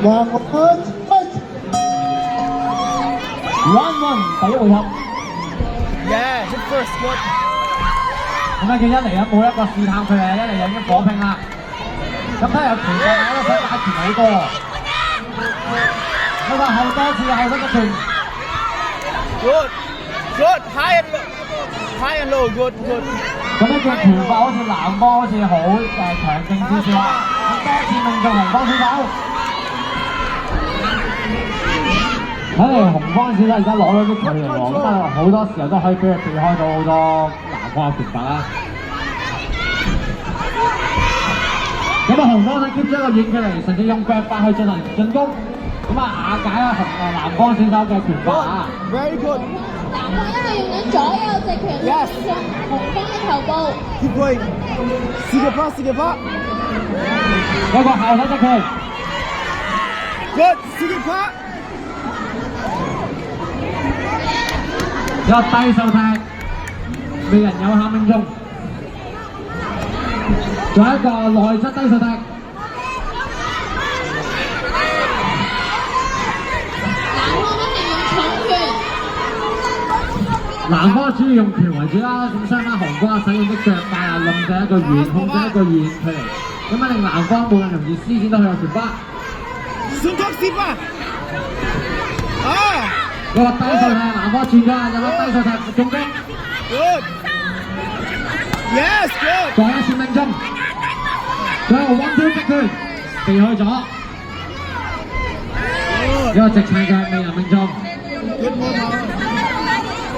黃冠軍 Round one 第一回合， Yeah, hit first, good. 咁咧佢一嚟咧冇一個試探佢嘅，一嚟就已經火拼啦。咁睇有拳嘅，因為佢打拳好多。佢話後多次後生嘅拳， Good. Good. High and low, good, good. 咁呢隻拳法好似藍方好似好強勁少少啊！咁多次命中紅方選手。睇嚟紅方選手而家攞咗啲距離喎，咁啊好多時候都可以俾佢避開到好多藍方嘅拳法啦。咁啊紅方想 keep 咗一個遠距離，甚至用腳法去進行進攻，咁啊瓦解啦藍方選手嘅拳法啊！ Very good. 藍方因為用緊左右隻拳去擊中紅方嘅頭部。 Keep going. Sikapa. 有個後手隻拳， Good. Sikapa. 有個低手踢，未人有效命中，仲有一個內側低手踢。藍方主要用拳為主啦，咁相反紅方使用的腳法啊，控制一個遠，控制一個遠距離，咁啊令藍方冇咁容易施展到佢嘅拳法。Suntok Sipa. Ah. 有個低手踢，藍方轉咗，有個低手踢進攻， Good. Yes, good. 再一次命中，最後1-2擊拳避開咗，一個直撐腳未能命中。 Good, more power.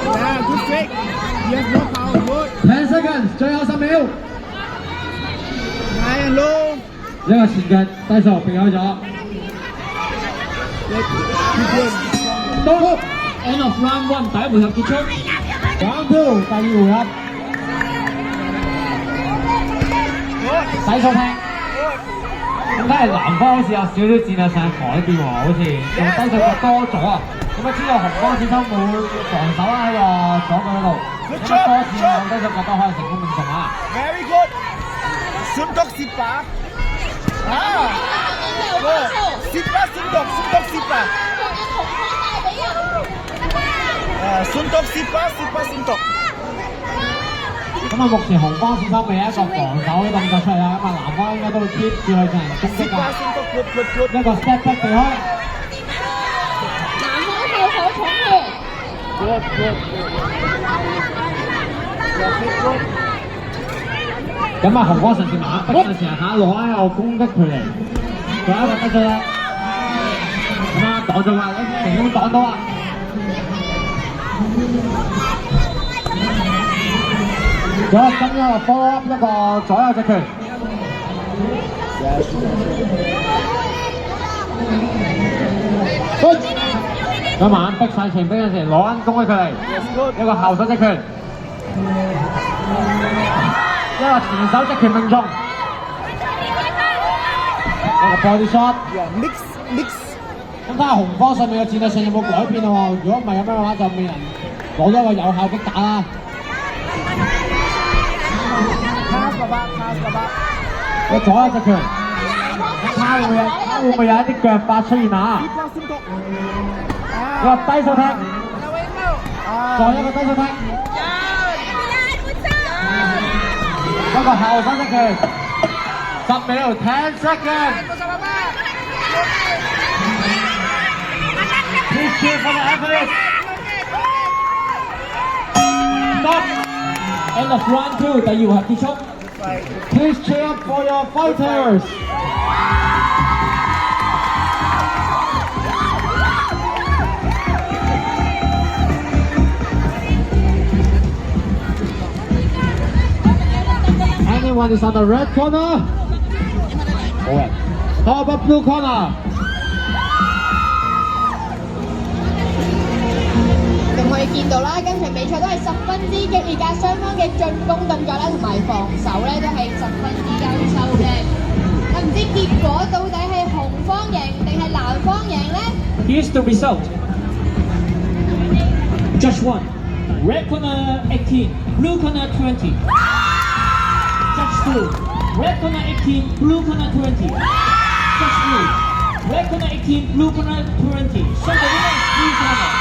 Yeah, good fake. Yes, more power, good. 10 seconds， 最後10秒。 High and low. 一個前腳低手避開咗。 Good. Keep going. 到 end of round one 第一回合結束。Round two 第二回合。 Good. 洗手踢。 Good. 咁睇嚟藍方好似有少少戰略上改變喎，好似用低手腳多咗啊！咁啊知道紅方選手冇防守啦喺個左腳嗰度，咁啊多次用低手腳都可以成功命中啊！ Very good. Suntok Sipa. Ah. Good. Sipa, Suntok Sipa. Suntok Sipa, Suntok. 咁啊目前紅方選手未有一個防守嘅動作出嚟啦，咁啊藍方應該都會 keep 住去進行攻擊 Sipa, 㗎。 Suntok, good, good, good. 一個 step back 避開。藍方後手重拳。 Good, good, good. Yes, good. 咁啊紅方甚至馬逼嘅時候下攞一個攻擊距離，仲有一個得咗啦。咁啊擋咗啦，成功擋到啊！仲有跟一個 follow up 一個左右隻拳。咁慢慢逼晒前，逼緊前攞緊攻擊距離， Yes, good. 一個後手隻拳，一個前手隻拳命中，一個 body shot。 Yeah, mix. 咁睇下紅方上面嘅戰略性有冇改變啊喎？如果唔係咁樣嘅話，就未能攞到一個有效擊打啦。 Pass, Baba. 個左右隻拳，佢會唔會有一啲腳法出現啊？ Sipa, Suntok. 一個低手踢，再 Ah. 一個低手踢，一個後手隻拳，10秒10 seconds。Please cheer for the athletes. Stop. End of round two 第二回合結束。Please cheer up for your fighters. Anyone is on the red corner? 冇人。How about blue corner? 仲可以見到啦，今場比賽都係十分之激烈㗎，雙方嘅進攻動作咧同埋防守咧都係十分之優秀嘅。咁唔知結果到底係紅方贏定係藍方贏咧？ Here's the result. Judge 1, red corner 18, blue corner 20. Judge 2, red corner 18, blue corner 20. Judge 3, Black corner 18, blue corner 20. So the winner is blue corner.